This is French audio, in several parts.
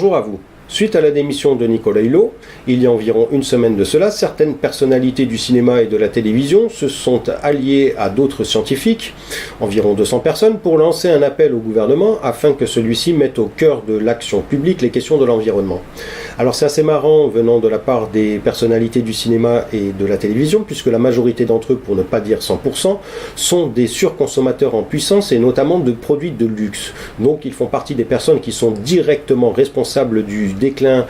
Bonjour à vous. Suite à la démission de Nicolas Hulot, il y a environ une semaine de cela, certaines personnalités du cinéma et de la télévision se sont alliées à d'autres scientifiques, environ 200 personnes, pour lancer un appel au gouvernement afin que celui-ci mette au cœur de l'action publique les questions de l'environnement. Alors c'est assez marrant venant de la part des personnalités du cinéma et de la télévision, puisque la majorité d'entre eux, pour ne pas dire 100%, sont des surconsommateurs en puissance et notamment de produits de luxe. Donc ils font partie des personnes qui sont directement responsables du déclin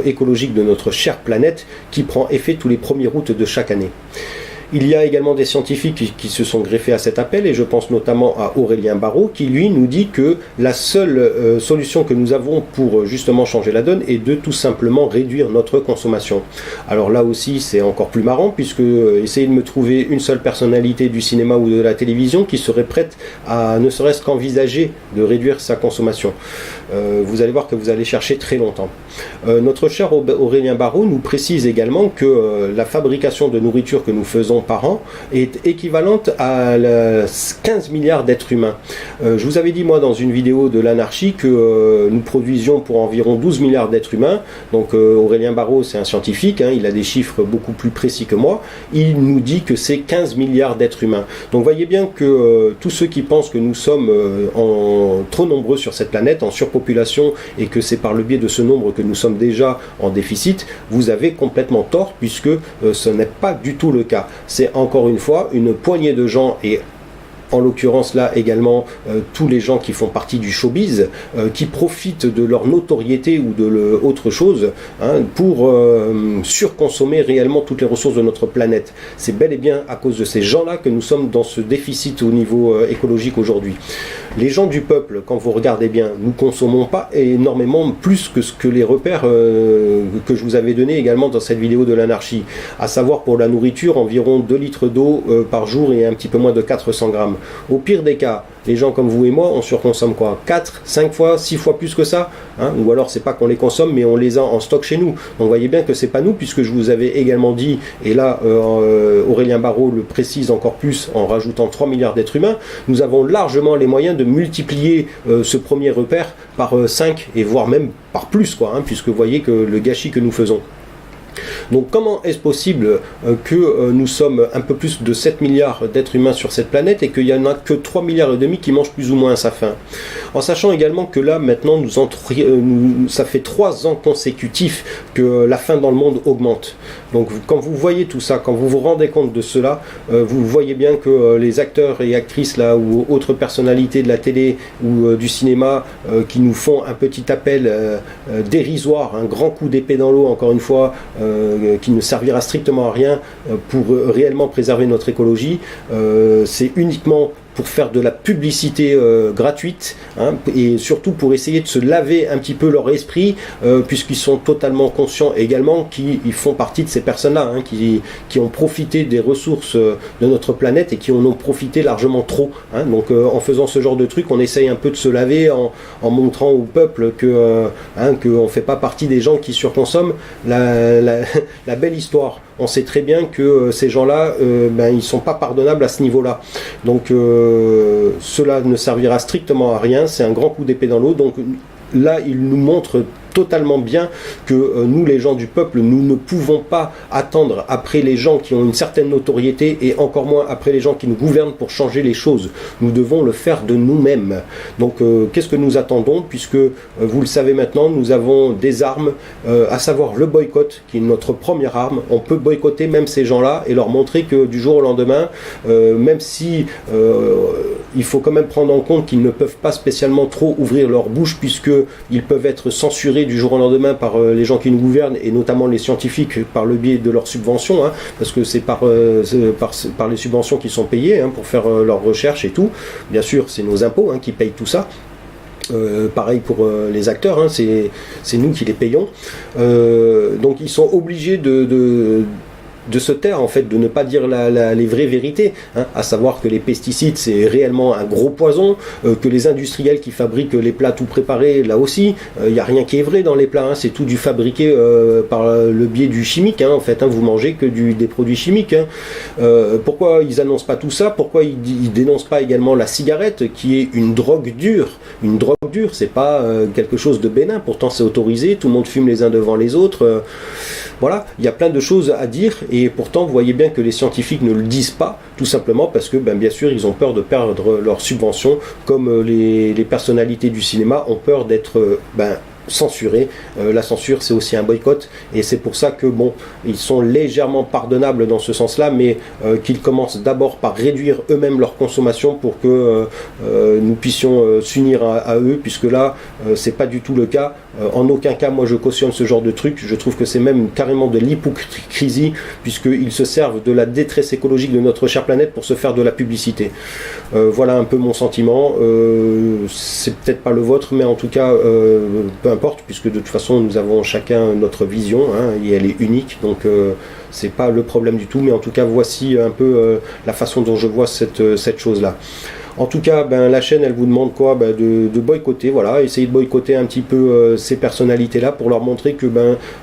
écologique de notre chère planète qui prend effet tous les 1er août de chaque année. Il y a également des scientifiques qui se sont greffés à cet appel, et je pense notamment à Aurélien Barraud, qui lui nous dit que la seule solution que nous avons pour justement changer la donne est de tout simplement réduire notre consommation. Alors là aussi c'est encore plus marrant, puisque essayez de me trouver une seule personnalité du cinéma ou de la télévision qui serait prête à ne serait-ce qu'envisager de réduire sa consommation. Vous allez voir que vous allez chercher très longtemps. Notre cher Aurélien Barraud nous précise également que la fabrication de nourriture que nous faisons par an est équivalente à 15 milliards d'êtres humains. Je vous avais dit moi dans une vidéo de l'anarchie que nous produisions pour environ 12 milliards d'êtres humains. Donc Aurélien Barraud c'est un scientifique, il a des chiffres beaucoup plus précis que moi. Il nous dit que c'est 15 milliards d'êtres humains. Donc voyez bien que tous ceux qui pensent que nous sommes trop nombreux sur cette planète, en surpopulation, et que c'est par le biais de ce nombre que nous sommes déjà en déficit, vous avez complètement tort, puisque ce n'est pas du tout le cas. C'est encore une fois une poignée de gens, et en l'occurrence là également tous les gens qui font partie du showbiz, qui profitent de leur notoriété ou de autre chose pour surconsommer réellement toutes les ressources de notre planète. C'est bel et bien à cause de ces gens-là que nous sommes dans ce déficit au niveau écologique aujourd'hui. Les gens du peuple, quand vous regardez bien, nous consommons pas énormément plus que ce que les repères que je vous avais donné également dans cette vidéo de l'anarchie, à savoir pour la nourriture environ 2 litres d'eau par jour et un petit peu moins de 400 grammes. Au pire des cas, les gens comme vous et moi, on surconsomme quoi? 4, 5 fois, 6 fois plus que ça, ou alors c'est pas qu'on les consomme, mais on les a en stock chez nous. Donc vous voyez bien que c'est pas nous, puisque je vous avais également dit, et là Aurélien Barraud le précise encore plus en rajoutant 3 milliards d'êtres humains, nous avons largement les moyens de multiplier ce premier repère par 5, et voire même par plus, puisque vous voyez que le gâchis que nous faisons. Donc comment est-ce possible que nous sommes un peu plus de 7 milliards d'êtres humains sur cette planète et qu'il n'y en a que 3 milliards et demi qui mangent plus ou moins à sa faim? En sachant également que là maintenant ça fait 3 ans consécutifs que la faim dans le monde augmente. Donc quand vous voyez tout ça, quand vous vous rendez compte de cela, vous voyez bien que les acteurs et actrices là, ou autres personnalités de la télé ou du cinéma qui nous font un petit appel dérisoire, un grand coup d'épée dans l'eau encore une fois, qui ne servira strictement à rien pour réellement préserver notre écologie, c'est uniquement pour faire de la publicité gratuite, et surtout pour essayer de se laver un petit peu leur esprit, puisqu'ils sont totalement conscients également qu'ils font partie de ces personnes-là, qui ont profité des ressources de notre planète et qui en ont profité largement trop. Donc en faisant ce genre de truc, on essaye un peu de se laver en montrant au peuple que qu'on ne fait pas partie des gens qui surconsomment. La belle histoire. On sait très bien que ces gens-là, ils ne sont pas pardonnables à ce niveau-là. Donc cela ne servira strictement à rien, c'est un grand coup d'épée dans l'eau. Donc là, il nous montre totalement bien que nous, les gens du peuple, nous ne pouvons pas attendre après les gens qui ont une certaine notoriété, et encore moins après les gens qui nous gouvernent, pour changer les choses. Nous devons le faire de nous-mêmes. Donc qu'est-ce que nous attendons, puisque vous le savez maintenant, nous avons des armes, à savoir le boycott, qui est notre première arme. On peut boycotter même ces gens-là et leur montrer que du jour au lendemain, même si il faut quand même prendre en compte qu'ils ne peuvent pas spécialement trop ouvrir leur bouche, puisqu'ils peuvent être censurés du jour au lendemain par les gens qui nous gouvernent, et notamment les scientifiques par le biais de leurs subventions, parce que c'est par les subventions qui sont payées pour faire leurs recherches et tout. Bien sûr, c'est nos impôts qui payent tout ça. Pareil pour les acteurs, c'est nous qui les payons. Donc ils sont obligés de se taire, en fait, de ne pas dire les vraies vérités, à savoir que les pesticides c'est réellement un gros poison, que les industriels qui fabriquent les plats tout préparés, là aussi il n'y a rien qui est vrai dans les plats, c'est tout du fabriqué par le biais du chimique, en fait, vous mangez que des produits chimiques. Pourquoi ils annoncent pas tout ça? Pourquoi ils dénoncent pas également la cigarette, qui est une drogue dure dur, c'est pas quelque chose de bénin, pourtant c'est autorisé, tout le monde fume les uns devant les autres. Voilà, il y a plein de choses à dire et pourtant vous voyez bien que les scientifiques ne le disent pas, tout simplement parce que bien sûr ils ont peur de perdre leurs subventions, comme les personnalités du cinéma ont peur d'être censurés. La censure c'est aussi un boycott et c'est pour ça que bon, ils sont légèrement pardonnables dans ce sens là, mais qu'ils commencent d'abord par réduire eux-mêmes leur consommation pour que nous puissions s'unir à eux, puisque là c'est pas du tout le cas. En aucun cas moi je cautionne ce genre de truc, je trouve que c'est même carrément de l'hypocrisie, puisqu'ils se servent de la détresse écologique de notre chère planète pour se faire de la publicité. Voilà un peu mon sentiment, c'est peut-être pas le vôtre, mais en tout cas peu importe, puisque de toute façon nous avons chacun notre vision, hein, et elle est unique, donc c'est pas le problème du tout, mais en tout cas voici un peu la façon dont je vois cette chose là. En tout cas, la chaîne, elle vous demande quoi, de boycotter, voilà, essayer de boycotter un petit peu ces personnalités-là pour leur montrer que,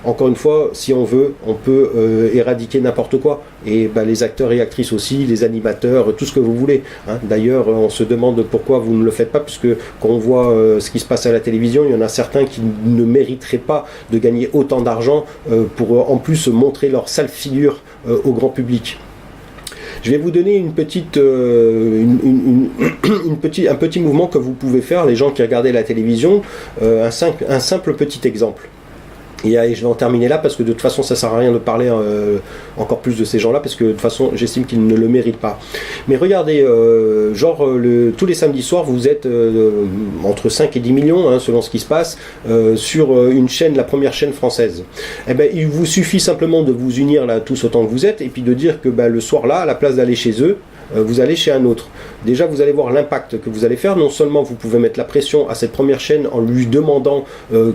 encore une fois, si on veut, on peut éradiquer n'importe quoi. Et les acteurs et actrices aussi, les animateurs, tout ce que vous voulez. Hein. D'ailleurs, on se demande pourquoi vous ne le faites pas, puisque quand on voit ce qui se passe à la télévision, il y en a certains qui ne mériteraient pas de gagner autant d'argent pour en plus montrer leur sale figure au grand public. Je vais vous donner un petit mouvement que vous pouvez faire, les gens qui regardez la télévision, un simple petit exemple. Et je vais en terminer là parce que de toute façon ça sert à rien de parler encore plus de ces gens-là, parce que de toute façon j'estime qu'ils ne le méritent pas. Mais regardez, tous les samedis soirs vous êtes entre 5 et 10 millions, hein, selon ce qui se passe, sur une chaîne, la première chaîne française. Eh ben, il vous suffit simplement de vous unir là tous autant que vous êtes, et puis de dire que le soir là, à la place d'aller chez eux, vous allez chez un autre. Déjà vous allez voir l'impact que vous allez faire. Non seulement vous pouvez mettre la pression à cette première chaîne en lui demandant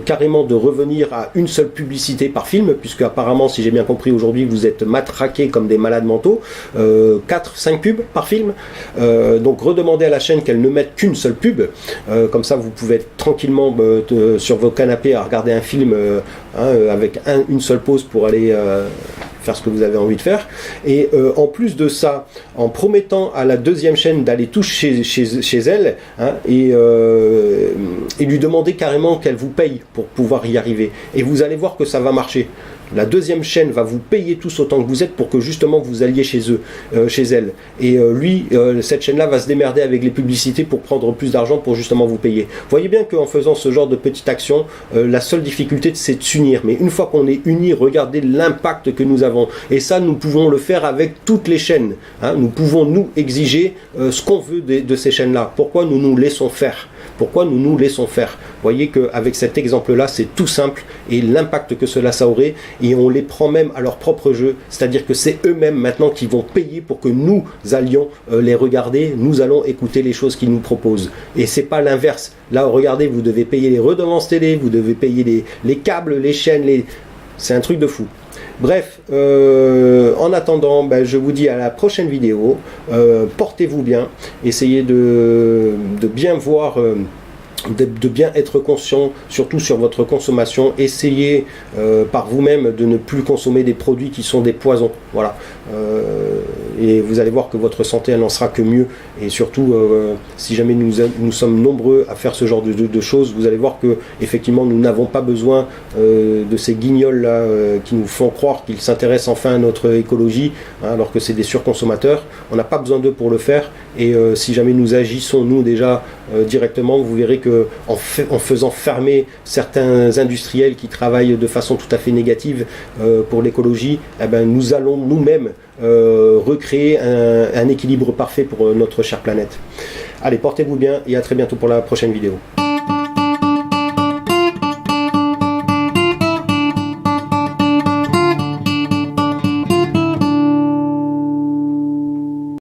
carrément de revenir à une seule publicité par film, puisque apparemment, si j'ai bien compris, aujourd'hui vous êtes matraqués comme des malades mentaux, 4-5 pubs par film. Donc redemandez à la chaîne qu'elle ne mette qu'une seule pub, comme ça vous pouvez être tranquillement sur vos canapés à regarder un film avec une seule pause pour aller faire ce que vous avez envie de faire. Et en plus de ça, en promettant à la deuxième chaîne d'aller tous chez elle, hein, et lui demander carrément qu'elle vous paye pour pouvoir y arriver. Et vous allez voir que ça va marcher. La deuxième chaîne va vous payer tous autant que vous êtes pour que justement vous alliez chez elle. Et cette chaîne-là va se démerder avec les publicités pour prendre plus d'argent pour justement vous payer. Vous voyez bien qu'en faisant ce genre de petite action, la seule difficulté c'est de s'unir. Mais une fois qu'on est unis, regardez l'impact que nous avons. Et ça, nous pouvons le faire avec toutes les chaînes. Hein. Nous pouvons nous exiger ce qu'on veut de ces chaînes-là. Pourquoi nous nous laissons faire ? Pourquoi nous nous laissons faire? Vous voyez qu'avec cet exemple-là, c'est tout simple, et l'impact que cela aurait, et on les prend même à leur propre jeu, c'est-à-dire que c'est eux-mêmes maintenant qui vont payer pour que nous allions les regarder, nous allons écouter les choses qu'ils nous proposent. Et c'est pas l'inverse. Là, regardez, vous devez payer les redevances télé, vous devez payer les câbles, les chaînes, c'est un truc de fou. Bref, en attendant, je vous dis à la prochaine vidéo. Portez-vous bien, essayez de bien voir, de bien être conscient, surtout sur votre consommation. Essayez par vous-même de ne plus consommer des produits qui sont des poisons. Voilà. Et vous allez voir que votre santé elle n'en sera que mieux. Et surtout, si jamais nous sommes nombreux à faire ce genre de choses, vous allez voir que effectivement nous n'avons pas besoin de ces guignols là qui nous font croire qu'ils s'intéressent enfin à notre écologie, hein, alors que c'est des surconsommateurs. On n'a pas besoin d'eux pour le faire. Et si jamais nous agissons nous déjà directement, vous verrez que en faisant fermer certains industriels qui travaillent de façon tout à fait négative pour l'écologie, nous allons nous-mêmes recréer un équilibre parfait pour notre chère planète. Allez, portez-vous bien et à très bientôt pour la prochaine vidéo.